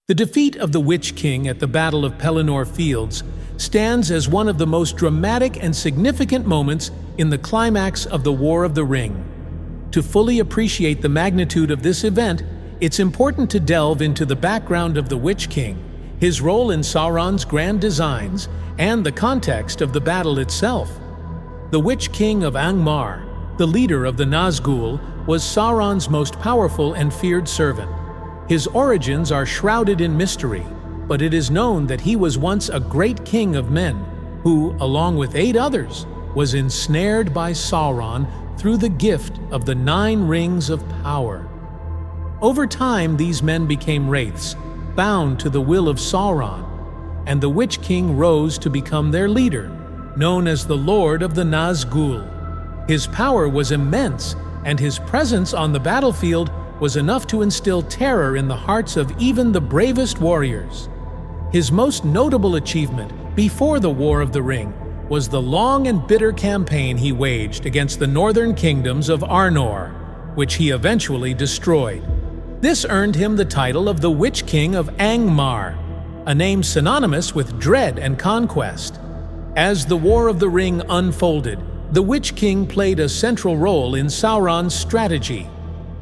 The defeat of the Witch King at the Battle of Pelennor Fields stands as one of the most dramatic and significant moments in the climax of the War of the Ring. To fully appreciate the magnitude of this event, it's important to delve into the background of the Witch King, his role in Sauron's grand designs, and the context of the battle itself. The Witch-king of Angmar, the leader of the Nazgûl, was Sauron's most powerful and feared servant. His origins are shrouded in mystery, but it is known that he was once a great king of men, who, along with 8 others, was ensnared by Sauron through the gift of the 9 rings of power. Over time, these men became wraiths, bound to the will of Sauron, and the Witch King rose to become their leader, known as the Lord of the Nazgul. His power was immense, and his presence on the battlefield was enough to instill terror in the hearts of even the bravest warriors. His most notable achievement before the War of the Ring was the long and bitter campaign he waged against the northern kingdoms of Arnor, which he eventually destroyed. This earned him the title of the Witch-king of Angmar, a name synonymous with dread and conquest. As the War of the Ring unfolded, the Witch King played a central role in Sauron's strategy.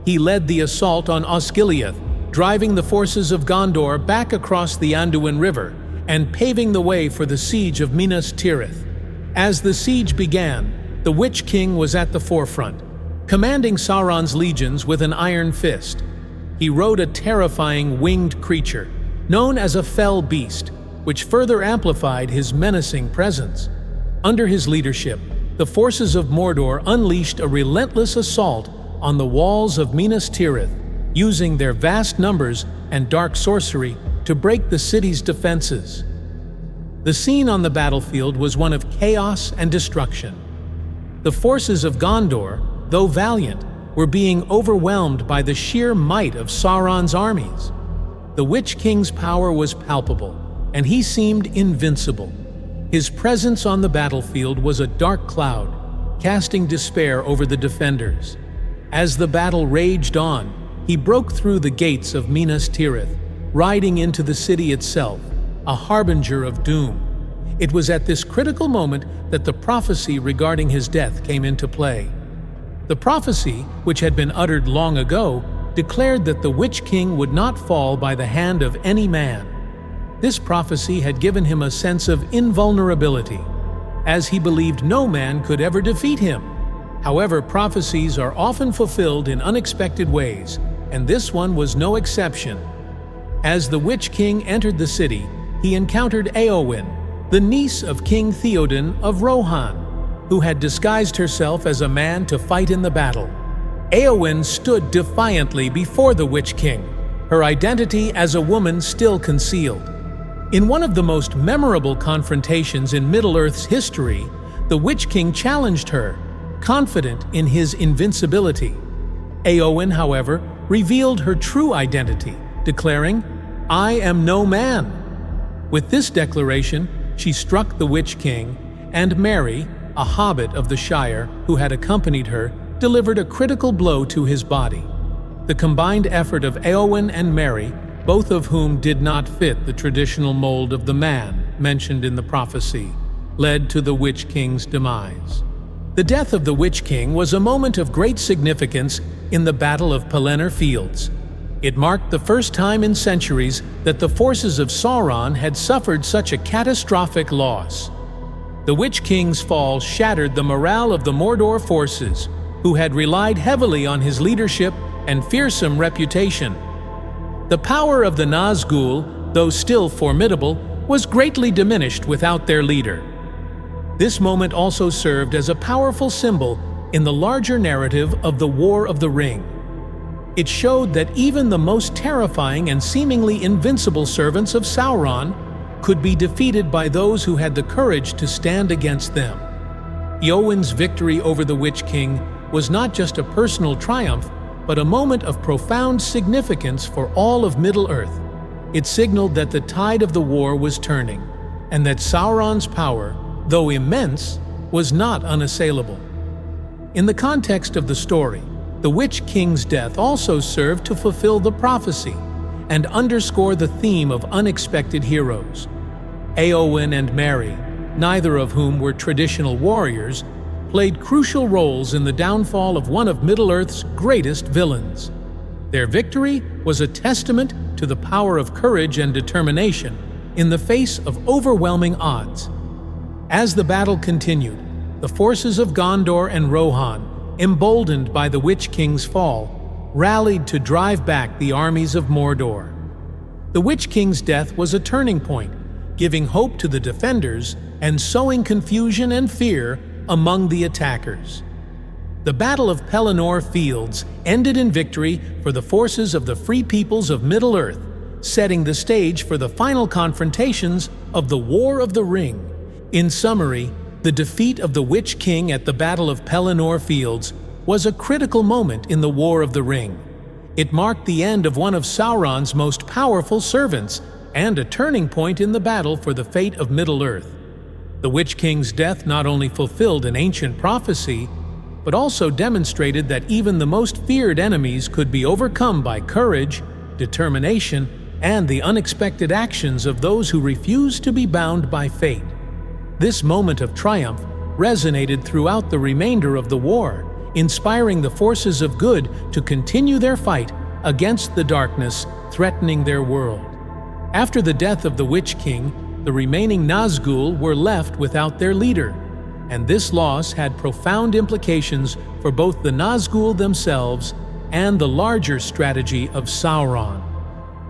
He led the assault on Osgiliath, driving the forces of Gondor back across the Anduin River and paving the way for the siege of Minas Tirith. As the siege began, the Witch King was at the forefront, commanding Sauron's legions with an iron fist. He rode a terrifying winged creature, known as a fell beast, which further amplified his menacing presence. Under his leadership, the forces of Mordor unleashed a relentless assault on the walls of Minas Tirith, using their vast numbers and dark sorcery to break the city's defenses. The scene on the battlefield was one of chaos and destruction. The forces of Gondor, though valiant, were being overwhelmed by the sheer might of Sauron's armies. The Witch King's power was palpable, and he seemed invincible. His presence on the battlefield was a dark cloud, casting despair over the defenders. As the battle raged on, he broke through the gates of Minas Tirith, riding into the city itself, a harbinger of doom. It was at this critical moment that the prophecy regarding his death came into play. The prophecy, which had been uttered long ago, declared that the Witch King would not fall by the hand of any man. This prophecy had given him a sense of invulnerability, as he believed no man could ever defeat him. However, prophecies are often fulfilled in unexpected ways, and this one was no exception. As the Witch King entered the city, he encountered Éowyn, the niece of King Theoden of Rohan, who had disguised herself as a man to fight in the battle. Éowyn stood defiantly before the Witch King, her identity as a woman still concealed. In one of the most memorable confrontations in Middle-earth's history, the Witch King challenged her, confident in his invincibility. Éowyn, however, revealed her true identity, declaring, "I am no man." With this declaration, she struck the Witch King, and Merry, a hobbit of the Shire who had accompanied her, delivered a critical blow to his body. The combined effort of Éowyn and Merry, both of whom did not fit the traditional mold of the man mentioned in the prophecy, led to the Witch King's demise. The death of the Witch King was a moment of great significance in the Battle of Pelennor Fields. It marked the first time in centuries that the forces of Sauron had suffered such a catastrophic loss. The Witch King's fall shattered the morale of the Mordor forces, who had relied heavily on his leadership and fearsome reputation. The power of the Nazgûl, though still formidable, was greatly diminished without their leader. This moment also served as a powerful symbol in the larger narrative of the War of the Ring. It showed that even the most terrifying and seemingly invincible servants of Sauron could be defeated by those who had the courage to stand against them. Éowyn's victory over the Witch King was not just a personal triumph, but a moment of profound significance for all of Middle-earth. It signaled that the tide of the war was turning, and that Sauron's power, though immense, was not unassailable. In the context of the story, the Witch King's death also served to fulfill the prophecy, and underscore the theme of unexpected heroes. Éowyn and Merry, neither of whom were traditional warriors, played crucial roles in the downfall of one of Middle-earth's greatest villains. Their victory was a testament to the power of courage and determination in the face of overwhelming odds. As the battle continued, the forces of Gondor and Rohan, emboldened by the Witch-king's fall, rallied to drive back the armies of Mordor. The Witch-king's death was a turning point, giving hope to the defenders and sowing confusion and fear among the attackers. The Battle of Pelennor Fields ended in victory for the forces of the Free Peoples of Middle-earth, setting the stage for the final confrontations of the War of the Ring. In summary, the defeat of the Witch-king at the Battle of Pelennor Fields was a critical moment in the War of the Ring. It marked the end of one of Sauron's most powerful servants and a turning point in the battle for the fate of Middle-earth. The Witch-king's death not only fulfilled an ancient prophecy, but also demonstrated that even the most feared enemies could be overcome by courage, determination, and the unexpected actions of those who refused to be bound by fate. This moment of triumph resonated throughout the remainder of the war, inspiring the forces of good to continue their fight against the darkness threatening their world. After the death of the Witch-king, the remaining Nazgûl were left without their leader, and this loss had profound implications for both the Nazgûl themselves and the larger strategy of Sauron.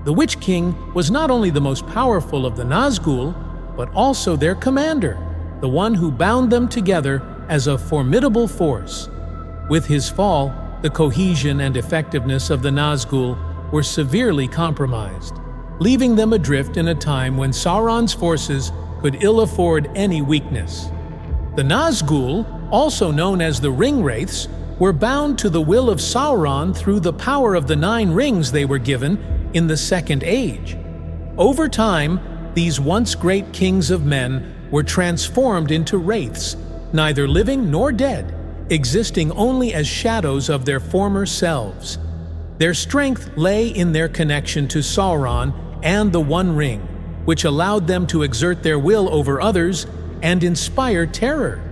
The Witch-king was not only the most powerful of the Nazgûl, but also their commander, the one who bound them together as a formidable force. With his fall, the cohesion and effectiveness of the Nazgûl were severely compromised, leaving them adrift in a time when Sauron's forces could ill afford any weakness. The Nazgûl, also known as the Ring Wraiths, were bound to the will of Sauron through the power of the 9 rings they were given in the Second Age. Over time, these once great kings of men were transformed into wraiths, neither living nor dead, existing only as shadows of their former selves. Their strength lay in their connection to Sauron and the One Ring, which allowed them to exert their will over others and inspire terror.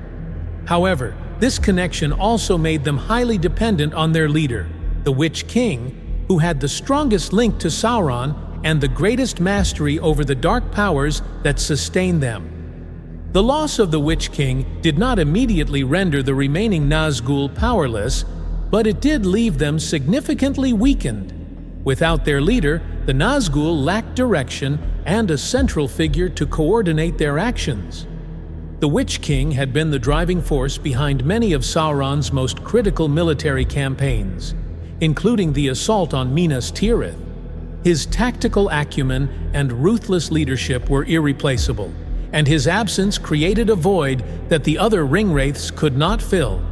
However, this connection also made them highly dependent on their leader, the Witch-king, who had the strongest link to Sauron and the greatest mastery over the dark powers that sustained them. The loss of the Witch-king did not immediately render the remaining Nazgûl powerless, but it did leave them significantly weakened. Without their leader, the Nazgûl lacked direction and a central figure to coordinate their actions. The Witch-king had been the driving force behind many of Sauron's most critical military campaigns, including the assault on Minas Tirith. His tactical acumen and ruthless leadership were irreplaceable, and his absence created a void that the other ringwraiths could not fill.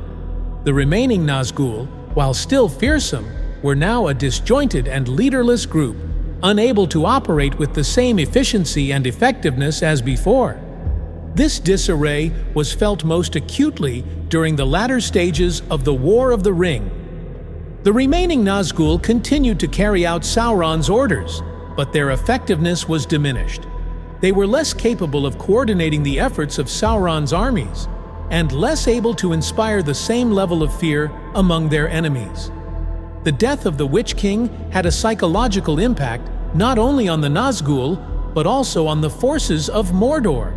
The remaining Nazgûl, while still fearsome, were now a disjointed and leaderless group, unable to operate with the same efficiency and effectiveness as before. This disarray was felt most acutely during the latter stages of the War of the Ring. The remaining Nazgûl continued to carry out Sauron's orders, but their effectiveness was diminished. They were less capable of coordinating the efforts of Sauron's armies, and less able to inspire the same level of fear among their enemies. The death of the Witch-king had a psychological impact not only on the Nazgûl, but also on the forces of Mordor.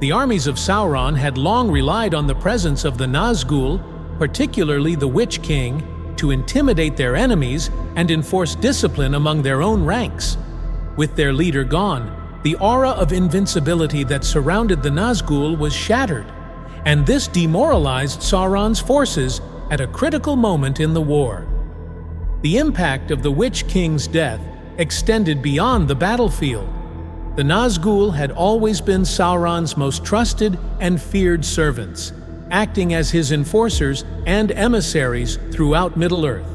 The armies of Sauron had long relied on the presence of the Nazgûl, particularly the Witch-king, to intimidate their enemies and enforce discipline among their own ranks. With their leader gone, the aura of invincibility that surrounded the Nazgûl was shattered, and this demoralized Sauron's forces at a critical moment in the war. The impact of the Witch-king's death extended beyond the battlefield. The Nazgûl had always been Sauron's most trusted and feared servants, acting as his enforcers and emissaries throughout Middle-earth.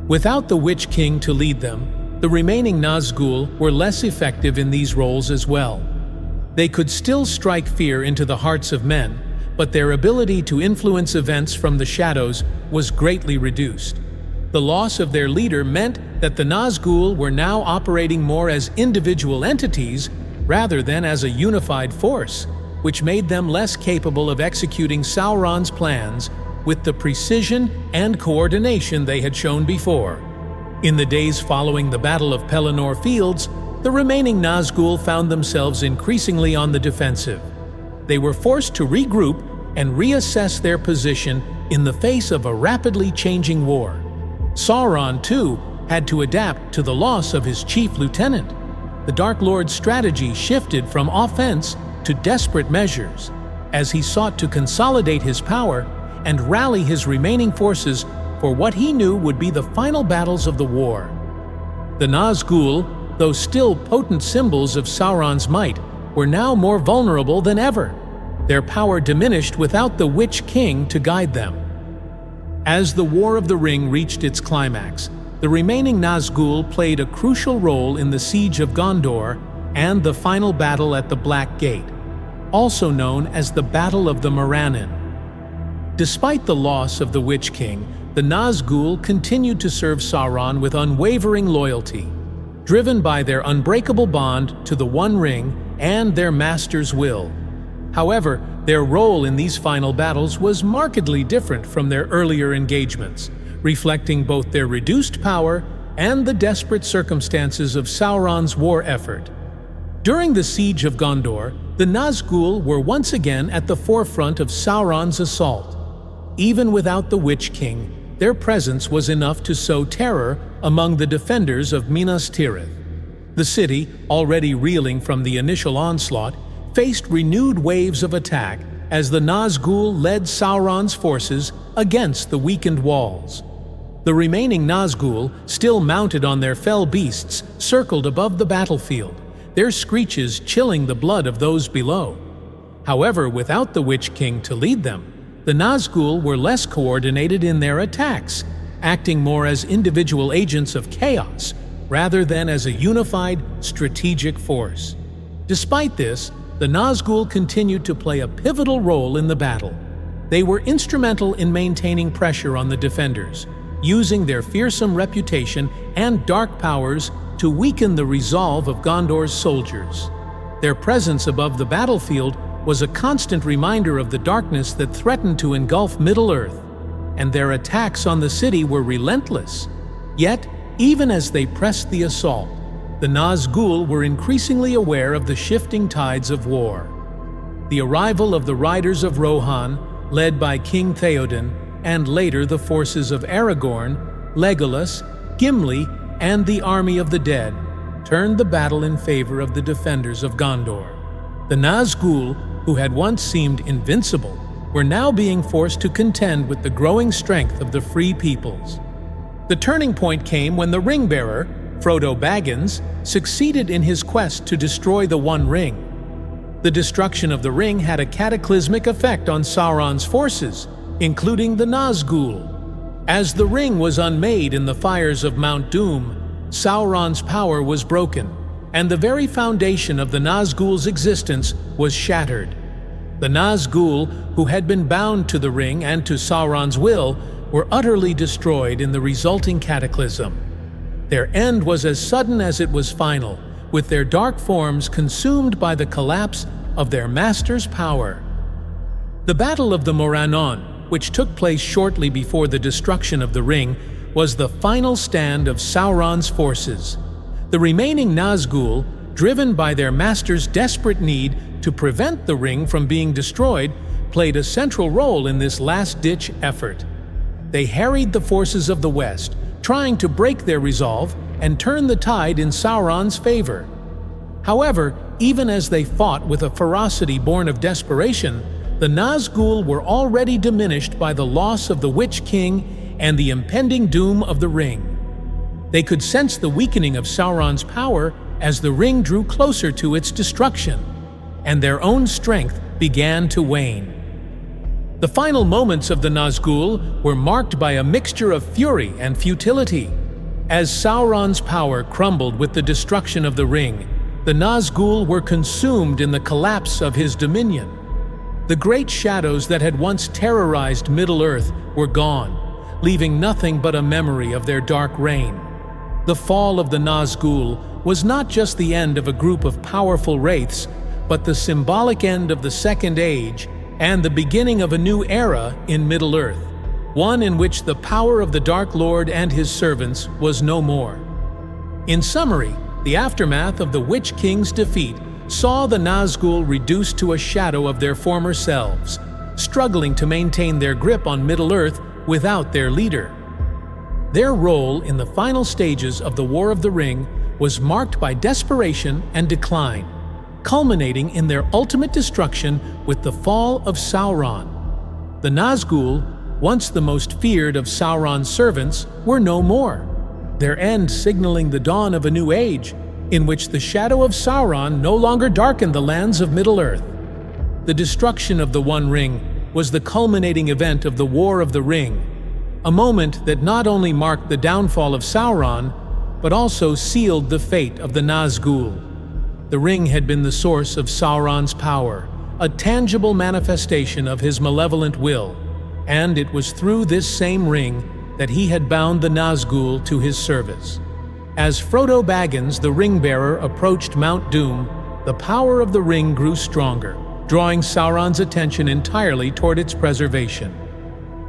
Without the Witch-king to lead them, the remaining Nazgûl were less effective in these roles as well. They could still strike fear into the hearts of men, but their ability to influence events from the shadows was greatly reduced. The loss of their leader meant that the Nazgûl were now operating more as individual entities rather than as a unified force, which made them less capable of executing Sauron's plans with the precision and coordination they had shown before. In the days following the Battle of Pelennor Fields, the remaining Nazgûl found themselves increasingly on the defensive. They were forced to regroup and reassess their position in the face of a rapidly changing war. Sauron, too, had to adapt to the loss of his chief lieutenant. The Dark Lord's strategy shifted from offense to desperate measures as he sought to consolidate his power and rally his remaining forces for what he knew would be the final battles of the war. The Nazgûl, though still potent symbols of Sauron's might, were now more vulnerable than ever. Their power diminished without the Witch-king to guide them. As the War of the Ring reached its climax, the remaining Nazgûl played a crucial role in the Siege of Gondor and the final battle at the Black Gate, also known as the Battle of the Morannon. Despite the loss of the Witch-king, the Nazgûl continued to serve Sauron with unwavering loyalty, driven by their unbreakable bond to the One Ring and their master's will. However, their role in these final battles was markedly different from their earlier engagements, reflecting both their reduced power and the desperate circumstances of Sauron's war effort. During the Siege of Gondor, the Nazgûl were once again at the forefront of Sauron's assault. Even without the Witch-king, their presence was enough to sow terror among the defenders of Minas Tirith. The city, already reeling from the initial onslaught, faced renewed waves of attack as the Nazgûl led Sauron's forces against the weakened walls. The remaining Nazgûl, still mounted on their fell beasts, circled above the battlefield, their screeches chilling the blood of those below. However, without the Witch-king to lead them, the Nazgûl were less coordinated in their attacks, acting more as individual agents of chaos rather than as a unified, strategic force. Despite this, the Nazgûl continued to play a pivotal role in the battle. They were instrumental in maintaining pressure on the defenders, using their fearsome reputation and dark powers to weaken the resolve of Gondor's soldiers. Their presence above the battlefield was a constant reminder of the darkness that threatened to engulf Middle-earth, and their attacks on the city were relentless. Yet, even as they pressed the assault, the Nazgûl were increasingly aware of the shifting tides of war. The arrival of the Riders of Rohan, led by King Theoden, and later the forces of Aragorn, Legolas, Gimli, and the army of the dead, turned the battle in favor of the defenders of Gondor. The Nazgûl, who had once seemed invincible, were now being forced to contend with the growing strength of the free peoples. The turning point came when the ring-bearer, Frodo Baggins, succeeded in his quest to destroy the One Ring. The destruction of the ring had a cataclysmic effect on Sauron's forces, including the Nazgûl. As the ring was unmade in the fires of Mount Doom, Sauron's power was broken, and the very foundation of the Nazgûl's existence was shattered. The Nazgûl, who had been bound to the ring and to Sauron's will, were utterly destroyed in the resulting cataclysm. Their end was as sudden as it was final, with their dark forms consumed by the collapse of their master's power. The Battle of the Morannon, which took place shortly before the destruction of the ring, was the final stand of Sauron's forces. The remaining Nazgûl, driven by their master's desperate need to prevent the ring from being destroyed, played a central role in this last-ditch effort. They harried the forces of the West, trying to break their resolve and turn the tide in Sauron's favor. However, even as they fought with a ferocity born of desperation, the Nazgûl were already diminished by the loss of the Witch-king and the impending doom of the ring. They could sense the weakening of Sauron's power as the ring drew closer to its destruction, and their own strength began to wane. The final moments of the Nazgûl were marked by a mixture of fury and futility. As Sauron's power crumbled with the destruction of the ring, the Nazgûl were consumed in the collapse of his dominion. The great shadows that had once terrorized Middle-earth were gone, leaving nothing but a memory of their dark reign. The fall of the Nazgûl was not just the end of a group of powerful wraiths, but the symbolic end of the Second Age and the beginning of a new era in Middle-earth, one in which the power of the Dark Lord and his servants was no more. In summary, the aftermath of the Witch King's defeat saw the Nazgûl reduced to a shadow of their former selves, struggling to maintain their grip on Middle-earth without their leader. Their role in the final stages of the War of the Ring was marked by desperation and decline, culminating in their ultimate destruction with the fall of Sauron. The Nazgûl, once the most feared of Sauron's servants, were no more, their end signaling the dawn of a new age, in which the shadow of Sauron no longer darkened the lands of Middle-earth. The destruction of the One Ring was the culminating event of the War of the Ring, a moment that not only marked the downfall of Sauron, but also sealed the fate of the Nazgûl. The ring had been the source of Sauron's power, a tangible manifestation of his malevolent will, and it was through this same ring that he had bound the Nazgûl to his service. As Frodo Baggins, the ring-bearer, approached Mount Doom, the power of the ring grew stronger, drawing Sauron's attention entirely toward its preservation.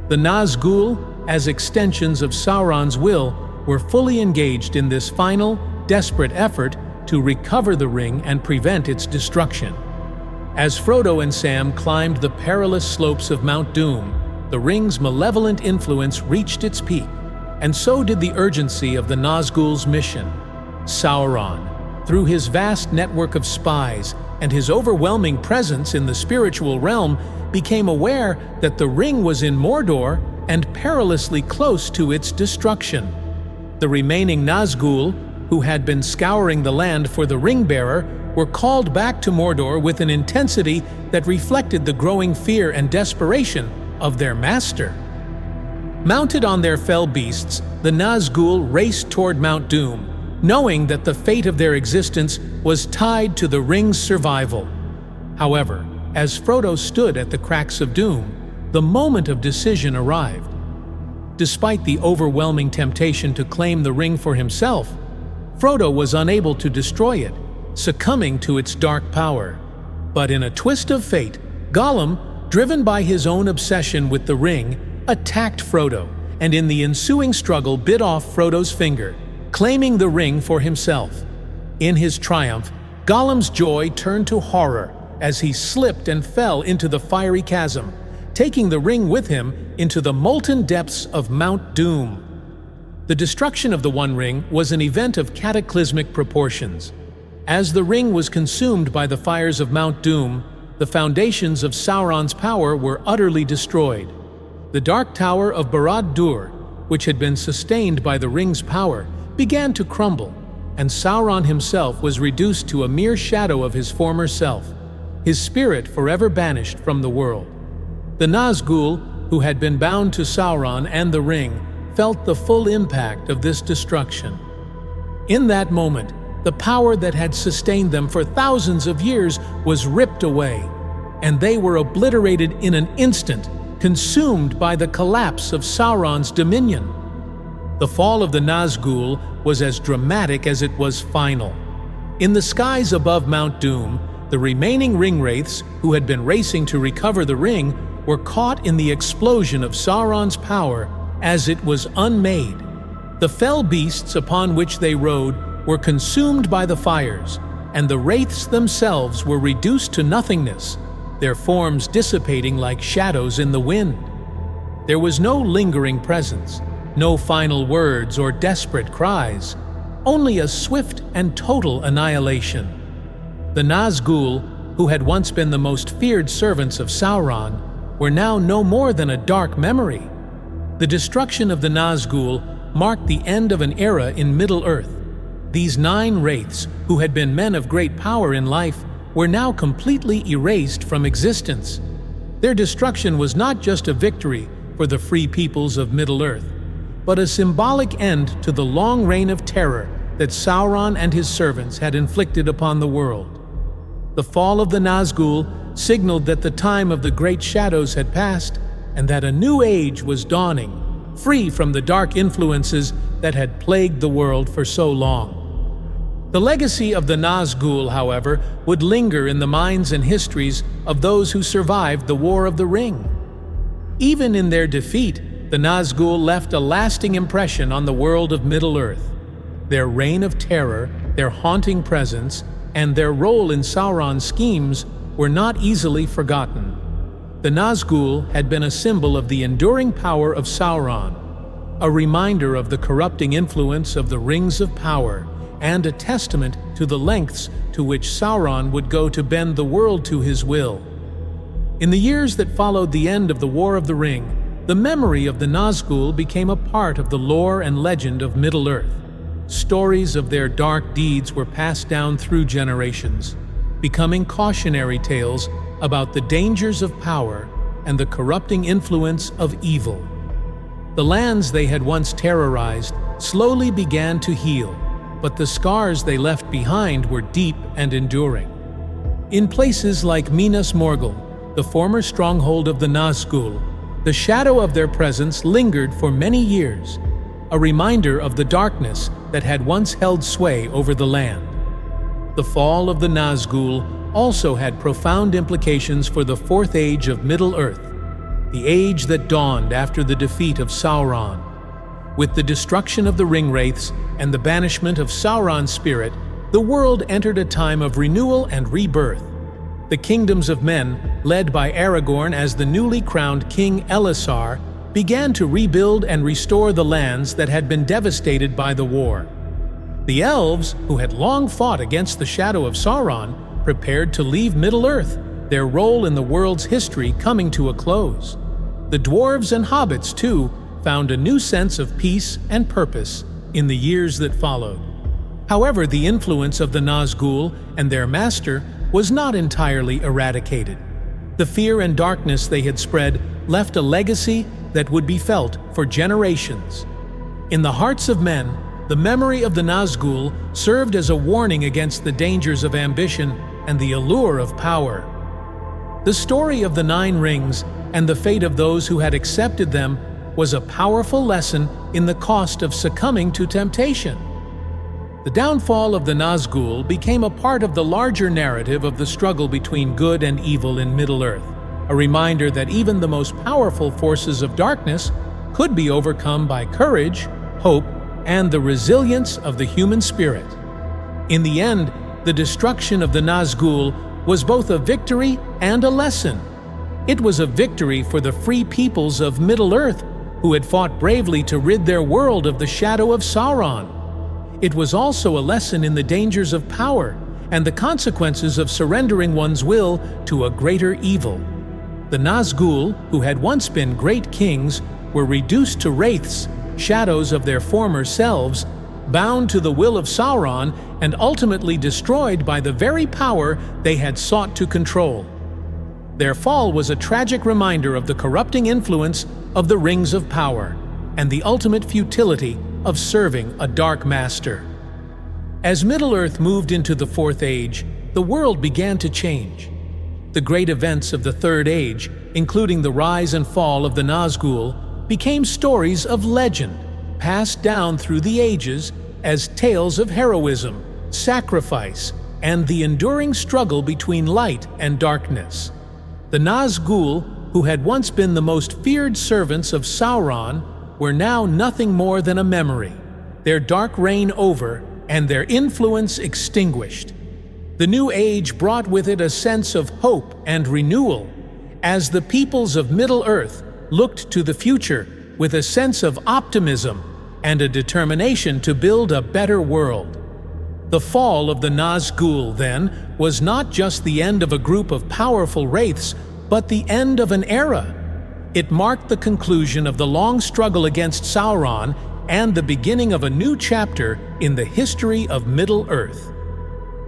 The Nazgûl, as extensions of Sauron's will, were fully engaged in this final, desperate effort to recover the ring and prevent its destruction. As Frodo and Sam climbed the perilous slopes of Mount Doom, the ring's malevolent influence reached its peak, and so did the urgency of the Nazgûl's mission. Sauron, through his vast network of spies and his overwhelming presence in the spiritual realm, became aware that the ring was in Mordor and perilously close to its destruction. The remaining Nazgûl, who had been scouring the land for the ring-bearer, were called back to Mordor with an intensity that reflected the growing fear and desperation of their master. Mounted on their fell beasts, the Nazgûl raced toward Mount Doom, knowing that the fate of their existence was tied to the ring's survival. However, as Frodo stood at the cracks of Doom, the moment of decision arrived. Despite the overwhelming temptation to claim the ring for himself, Frodo was unable to destroy it, succumbing to its dark power. But in a twist of fate, Gollum, driven by his own obsession with the ring, attacked Frodo, and in the ensuing struggle bit off Frodo's finger, claiming the ring for himself. In his triumph, Gollum's joy turned to horror as he slipped and fell into the fiery chasm, taking the ring with him into the molten depths of Mount Doom. The destruction of the One Ring was an event of cataclysmic proportions. As the ring was consumed by the fires of Mount Doom, the foundations of Sauron's power were utterly destroyed. The Dark Tower of Barad-dûr, which had been sustained by the ring's power, began to crumble, and Sauron himself was reduced to a mere shadow of his former self, his spirit forever banished from the world. The Nazgûl, who had been bound to Sauron and the ring, felt the full impact of this destruction. In that moment, the power that had sustained them for thousands of years was ripped away, and they were obliterated in an instant, consumed by the collapse of Sauron's dominion. The fall of the Nazgûl was as dramatic as it was final. In the skies above Mount Doom, the remaining ring-wraiths, who had been racing to recover the ring, were caught in the explosion of Sauron's power as it was unmade. The fell beasts upon which they rode were consumed by the fires, and the wraiths themselves were reduced to nothingness, their forms dissipating like shadows in the wind. There was no lingering presence, no final words or desperate cries, only a swift and total annihilation. The Nazgûl, who had once been the most feared servants of Sauron, were now no more than a dark memory. The destruction of the Nazgûl marked the end of an era in Middle-earth. These 9 wraiths, who had been men of great power in life, were now completely erased from existence. Their destruction was not just a victory for the free peoples of Middle-earth, but a symbolic end to the long reign of terror that Sauron and his servants had inflicted upon the world. The fall of the Nazgûl signaled that the time of the great shadows had passed and that a new age was dawning, free from the dark influences that had plagued the world for so long. The legacy of the Nazgûl, however, would linger in the minds and histories of those who survived the War of the Ring. Even in their defeat, the Nazgûl left a lasting impression on the world of Middle-earth. Their reign of terror, their haunting presence, and their role in Sauron's schemes were not easily forgotten. The Nazgûl had been a symbol of the enduring power of Sauron, a reminder of the corrupting influence of the Rings of Power, and a testament to the lengths to which Sauron would go to bend the world to his will. In the years that followed the end of the War of the Ring, the memory of the Nazgûl became a part of the lore and legend of Middle-earth. Stories of their dark deeds were passed down through generations, becoming cautionary tales about the dangers of power and the corrupting influence of evil. The lands they had once terrorized slowly began to heal, but the scars they left behind were deep and enduring. In places like Minas Morgul, the former stronghold of the Nazgûl, the shadow of their presence lingered for many years, a reminder of the darkness that had once held sway over the land. The fall of the Nazgûl also had profound implications for the Fourth Age of Middle-earth, the age that dawned after the defeat of Sauron. With the destruction of the ring wraiths and the banishment of Sauron's spirit, the world entered a time of renewal and rebirth. The kingdoms of men, led by Aragorn as the newly crowned King Elessar, began to rebuild and restore the lands that had been devastated by the war. The elves, who had long fought against the shadow of Sauron, prepared to leave Middle-earth, their role in the world's history coming to a close. The dwarves and hobbits, too, found a new sense of peace and purpose in the years that followed. However, the influence of the Nazgûl and their master was not entirely eradicated. The fear and darkness they had spread left a legacy that would be felt for generations. In the hearts of men, the memory of the Nazgûl served as a warning against the dangers of ambition and the allure of power. The story of the Nine Rings and the fate of those who had accepted them was a powerful lesson in the cost of succumbing to temptation. The downfall of the Nazgûl became a part of the larger narrative of the struggle between good and evil in Middle-earth, a reminder that even the most powerful forces of darkness could be overcome by courage, hope, and the resilience of the human spirit. In the end, the destruction of the Nazgûl was both a victory and a lesson. It was a victory for the free peoples of Middle-earth who had fought bravely to rid their world of the shadow of Sauron. It was also a lesson in the dangers of power and the consequences of surrendering one's will to a greater evil. The Nazgûl, who had once been great kings, were reduced to wraiths, shadows of their former selves, bound to the will of Sauron and ultimately destroyed by the very power they had sought to control. Their fall was a tragic reminder of the corrupting influence of the Rings of Power and the ultimate futility of serving a dark master. As Middle-earth moved into the Fourth Age, the world began to change. The great events of the Third Age, including the rise and fall of the Nazgûl, became stories of legend, passed down through the ages as tales of heroism, sacrifice, and the enduring struggle between light and darkness. The Nazgûl, who had once been the most feared servants of Sauron, were now nothing more than a memory, their dark reign over and their influence extinguished. The new age brought with it a sense of hope and renewal, as the peoples of Middle-earth looked to the future with a sense of optimism and a determination to build a better world. The fall of the Nazgûl, then, was not just the end of a group of powerful wraiths, but the end of an era. It marked the conclusion of the long struggle against Sauron and the beginning of a new chapter in the history of Middle-earth.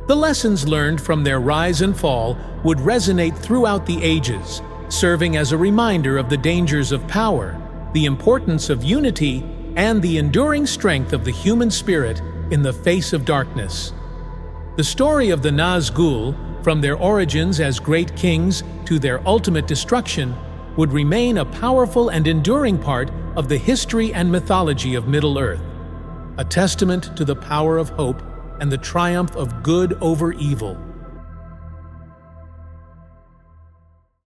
The lessons learned from their rise and fall would resonate throughout the ages, serving as a reminder of the dangers of power, the importance of unity, and the enduring strength of the human spirit in the face of darkness. The story of the Nazgûl, from their origins as great kings to their ultimate destruction, would remain a powerful and enduring part of the history and mythology of Middle-earth, a testament to the power of hope and the triumph of good over evil.